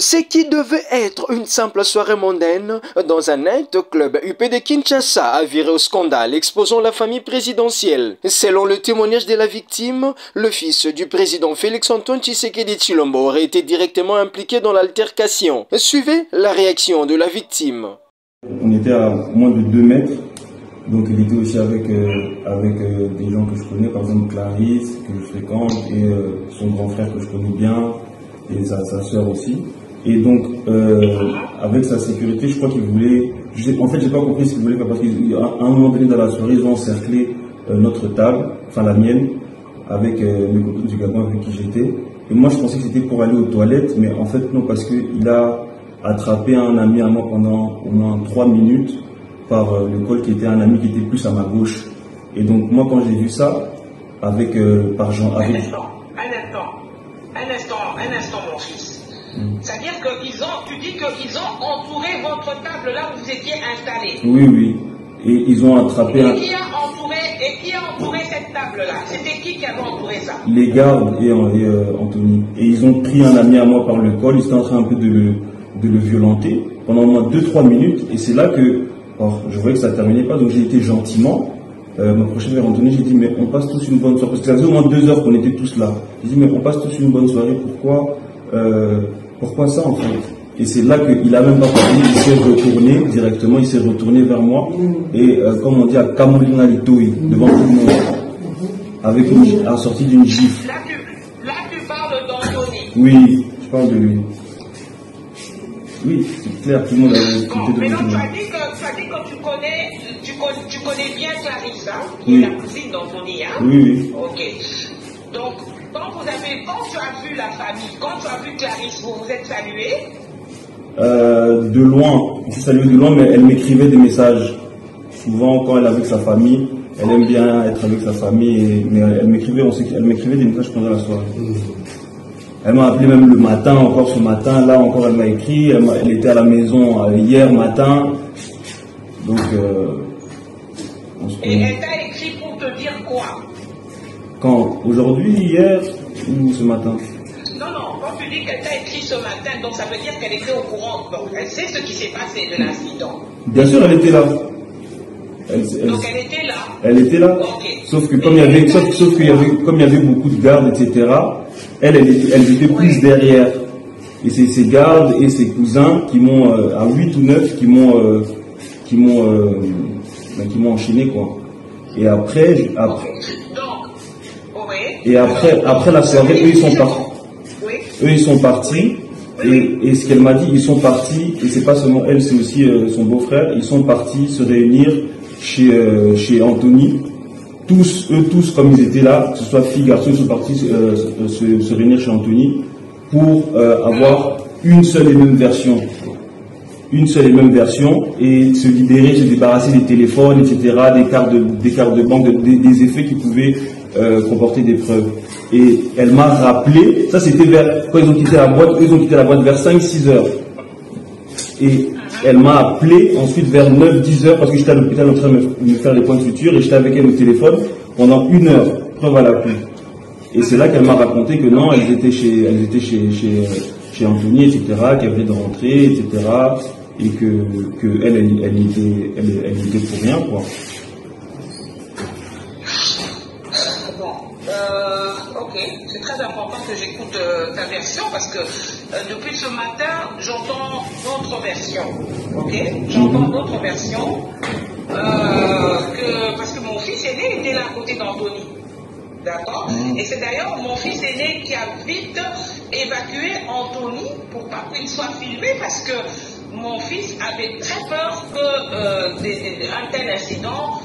Ce qui devait être une simple soirée mondaine dans un night club UP de Kinshasa a viré au scandale exposant la famille présidentielle. Selon le témoignage de la victime, le fils du président Félix-Antoine Tshisekedi Tshilombo aurait été directement impliqué dans l'altercation. Suivez la réaction de la victime. On était à moins de 2 mètres, donc il était aussi avec des gens que je connais, par exemple Clarisse, que je fréquente, et son grand frère que je connais bien, et sa soeur aussi. Et donc, avec sa sécurité, je crois qu'il voulait... En fait, j'ai pas compris ce qu'il voulait faire parce qu'à un moment donné dans la soirée, ils ont encerclé notre table, enfin la mienne, avec mes copines du Gabon avec qui j'étais. Et moi, je pensais que c'était pour aller aux toilettes, mais en fait, non, parce qu'il a attrapé un ami à moi pendant au moins 3 minutes par le col qui était un ami qui était plus à ma gauche. Et donc, moi, quand j'ai vu ça, avec... par Jean... Avec... Un instant, mon fils. C'est-à-dire tu dis qu'ils ont entouré votre table là où vous étiez installé. Oui. Et ils ont attrapé Qui a entouré cette table-là? C'était qui avait entouré ça? Les gardes et Anthony. Et ils ont pris un ami à moi par le col, ils étaient en train un peu de le violenter pendant au moins 2-3 minutes. Et c'est là que, je voyais que ça ne terminait pas, donc j'ai été gentiment m'approcher vers Anthony, j'ai dit mais on passe tous une bonne soirée, parce que ça faisait au moins 2 heures qu'on était tous là. J'ai dit mais on passe tous une bonne soirée, pourquoi ça en fait? Et c'est là qu'il a même pas parlé, il s'est retourné directement, il s'est retourné vers moi et comme on dit à Kamolina Litoi, devant tout le monde, avec assorti d'une gifle. Là tu parles d'Anthony. Oui, je parle de lui. Oui, c'est clair, tout le monde a écouté de mais lui. non, tu as dit que tu connais bien Clarisse, hein, qui Oui. est la cousine d'Anthony, hein? Oui. Ok. Donc, quand tu as vu la famille, quand tu as vu Clarisse, vous vous êtes salués? De loin, je saluais de loin, mais elle m'écrivait des messages. Souvent, quand elle est avec sa famille, elle aime bien être avec sa famille, mais elle m'écrivait des messages pendant la soirée. Elle m'a appelé même le matin, encore ce matin, là encore elle m'a écrit, elle était à la maison hier matin. Donc, on se connaît. Et elle t'a écrit pour te dire quoi? Quand? Aujourd'hui, hier ou ce matin? Non, quand tu dis qu'elle t'a écrit ce matin, donc ça veut dire qu'elle était au courant, donc elle sait ce qui s'est passé de l'incident. Bien sûr, elle était là. Donc elle était là. Elle était là. Okay. Sauf que comme il y avait beaucoup de gardes, etc., elle était plus derrière. Et c'est ses gardes et ses cousins qui m'ont, à 8 ou 9, qui m'ont enchaîné, quoi. Et après, après la soirée, eux ils sont partis. Et ce qu'elle m'a dit, ils sont partis, et c'est pas seulement elle, c'est aussi son beau-frère, ils sont partis se réunir chez Anthony. Eux tous, comme ils étaient là, que ce soit filles, garçons, ils sont partis se réunir chez Anthony pour avoir une seule et même version. Et se libérer, se débarrasser des téléphones, etc., des cartes de banque, des effets qui pouvaient comporter des preuves. Et elle m'a rappelé, ça c'était quand ils ont quitté la boîte, vers 5-6 heures. Et elle m'a appelé ensuite vers 9-10 heures parce que j'étais à l'hôpital en train de me faire les points de suture et j'étais avec elle au téléphone pendant 1 heure, preuve à l'appui. Et c'est là qu'elle m'a raconté que non, elles étaient chez Anthony, etc., qu'elle venait de rentrer, etc., et que elle était pour rien, quoi. Ok, c'est très important que j'écoute ta version parce que depuis ce matin, j'entends d'autres versions. Ok, j'entends d'autres versions parce que mon fils aîné était là à côté d'Anthony. D'accord. Et c'est d'ailleurs mon fils aîné qui a vite évacué Anthony pour pas qu'il soit filmé parce que mon fils avait très peur qu'un tel incident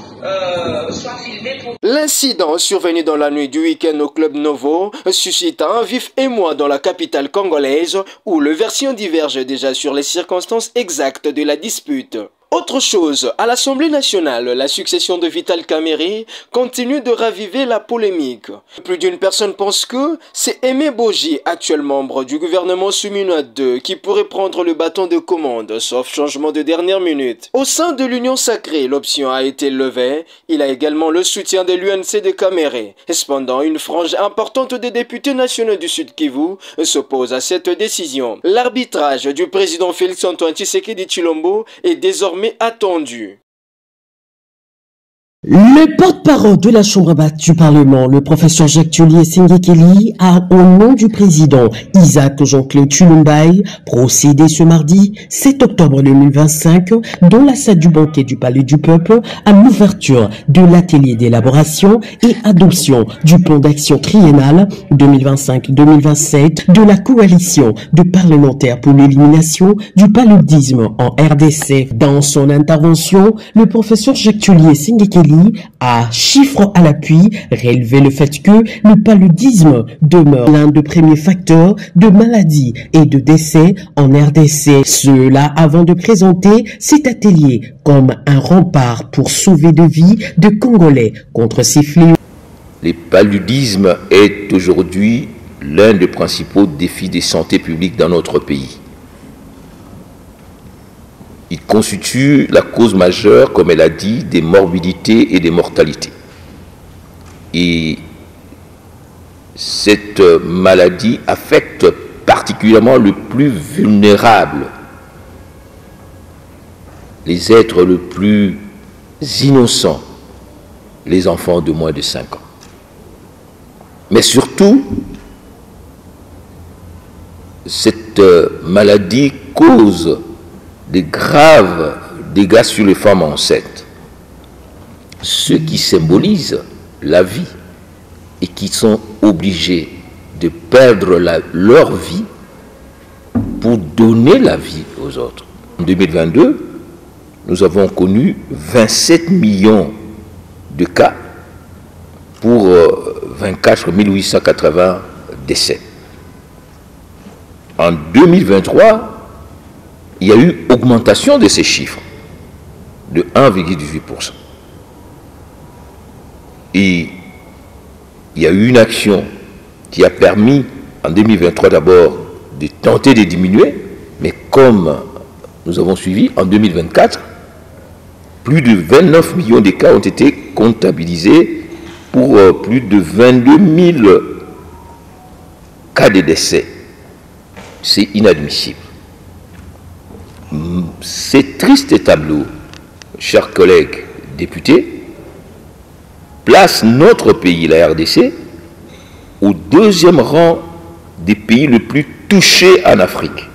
soit filmé. L'incident survenu dans la nuit du week-end au Club Novo suscita un vif émoi dans la capitale congolaise où les versions divergent déjà sur les circonstances exactes de la dispute. Autre chose, à l'Assemblée nationale, la succession de Vital Kamerhe continue de raviver la polémique. Plus d'une personne pense que c'est Aimé Boji, actuel membre du gouvernement Soumina II, qui pourrait prendre le bâton de commande, sauf changement de dernière minute. Au sein de l'Union sacrée, l'option a été levée. Il a également le soutien de l'UNC de Kamerhe. Cependant, une frange importante des députés nationaux du Sud Kivu s'oppose à cette décision. L'arbitrage du président Félix-Antoine Tshisekedi Tshilombo est désormais attendu. Le porte-parole de la Chambre basse du Parlement, le professeur Jacques Tullier Sengekeli, a, au nom du président Isaac Jean-Claude Tshilombo, procédé ce mardi 7 octobre 2025 dans la salle du banquet du Palais du Peuple à l'ouverture de l'atelier d'élaboration et adoption du plan d'action triennal 2025-2027 de la coalition de parlementaires pour l'élimination du paludisme en RDC. Dans son intervention, le professeur Jacques Tullier Sengekeli a, chiffre à l'appui, relevé le fait que le paludisme demeure l'un des premiers facteurs de maladie et de décès en RDC. Cela avant de présenter cet atelier comme un rempart pour sauver de vies de Congolais contre ces fléaux. Le paludisme est aujourd'hui l'un des principaux défis de santé publique dans notre pays. Il constitue la cause majeure, comme elle a dit, des morbidités et des mortalités. Et cette maladie affecte particulièrement le plus vulnérable, les êtres les plus innocents, les enfants de moins de 5 ans. Mais surtout, cette maladie cause des graves dégâts sur les femmes enceintes, ceux qui symbolisent la vie et qui sont obligés de perdre leur vie pour donner la vie aux autres. En 2022, nous avons connu 27 millions de cas pour 24 880 décès. En 2023, il y a eu augmentation de ces chiffres de 1,18%. Et il y a eu une action qui a permis en 2023 d'abord de tenter de diminuer, mais comme nous avons suivi en 2024, plus de 29 millions de cas ont été comptabilisés pour plus de 22 000 cas de décès. C'est inadmissible. Ces tristes tableaux, chers collègues députés, placent notre pays, la RDC, au deuxième rang des pays les plus touchés en Afrique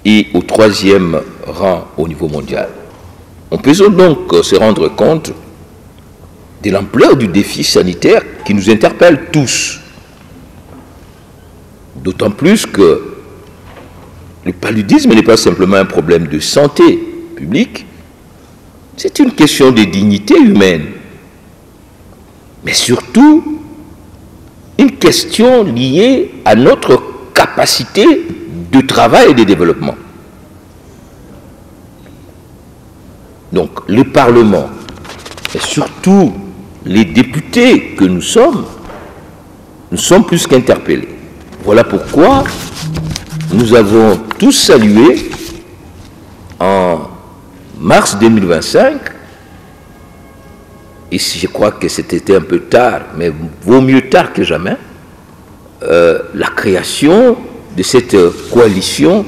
et au troisième rang au niveau mondial. On peut donc se rendre compte de l'ampleur du défi sanitaire qui nous interpelle tous. D'autant plus que le paludisme n'est pas simplement un problème de santé publique, c'est une question de dignité humaine, mais surtout une question liée à notre capacité de travail et de développement. Donc le Parlement, et surtout les députés que nous sommes plus qu'interpellés. Voilà pourquoi nous avons tous salué en mars 2025, et je crois que c'était un peu tard, mais vaut mieux tard que jamais, la création de cette coalition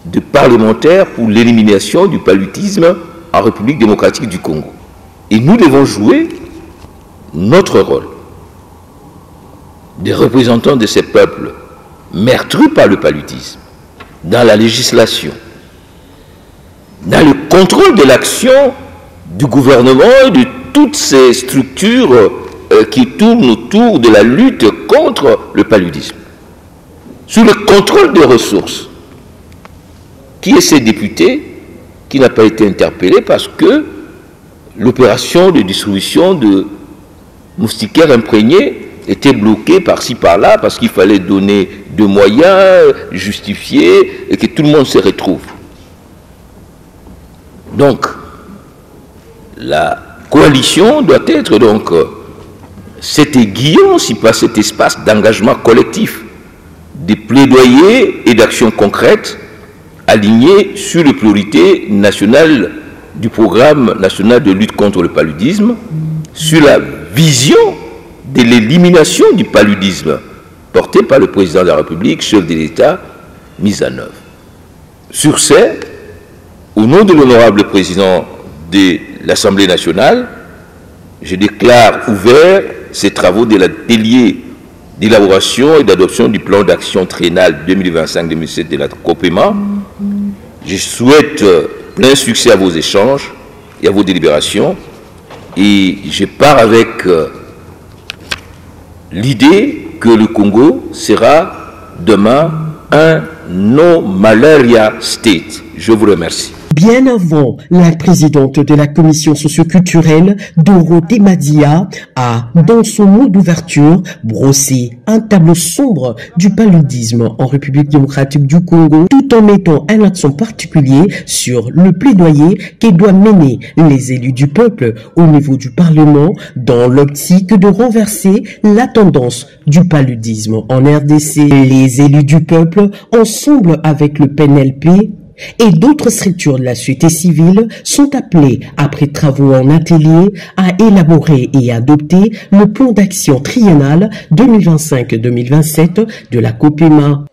de parlementaires pour l'élimination du paludisme en République démocratique du Congo. Et nous devons jouer notre rôle des représentants de ces peuples meurtris par le paludisme, dans la législation, dans le contrôle de l'action du gouvernement et de toutes ces structures qui tournent autour de la lutte contre le paludisme, sous le contrôle des ressources. Qui est ces députés qui n'a pas été interpellé parce que l'opération de distribution de moustiquaires imprégnés était bloquée par-ci par-là parce qu'il fallait donner de moyens justifiés et que tout le monde se retrouve. Donc, la coalition doit être donc cet aiguillon, si pas cet espace d'engagement collectif, de plaidoyer et d'actions concrètes alignés sur les priorités nationales du programme national de lutte contre le paludisme, sur la vision de l'élimination du paludisme portée par le président de la République, chef de l'État, mise en œuvre. Sur ce, au nom de l'honorable président de l'Assemblée nationale, je déclare ouvert ces travaux de l'atelier d'élaboration et d'adoption du plan d'action triennal 2025-2027 de la COPEMA. Je souhaite plein succès à vos échanges et à vos délibérations. Et je pars avec l'idée que le Congo sera demain un no-malaria state. Je vous remercie. Bien avant, la présidente de la commission socioculturelle, Dorothée Madia, a, dans son mot d'ouverture, brossé un tableau sombre du paludisme en République démocratique du Congo, tout en mettant un accent particulier sur le plaidoyer que doivent mener les élus du peuple au niveau du Parlement dans l'optique de renverser la tendance du paludisme en RDC. Les élus du peuple, ensemble avec le PNLP, et d'autres structures de la société civile sont appelées, après travaux en atelier, à élaborer et adopter le plan d'action triennal 2025-2027 de la COPEMA.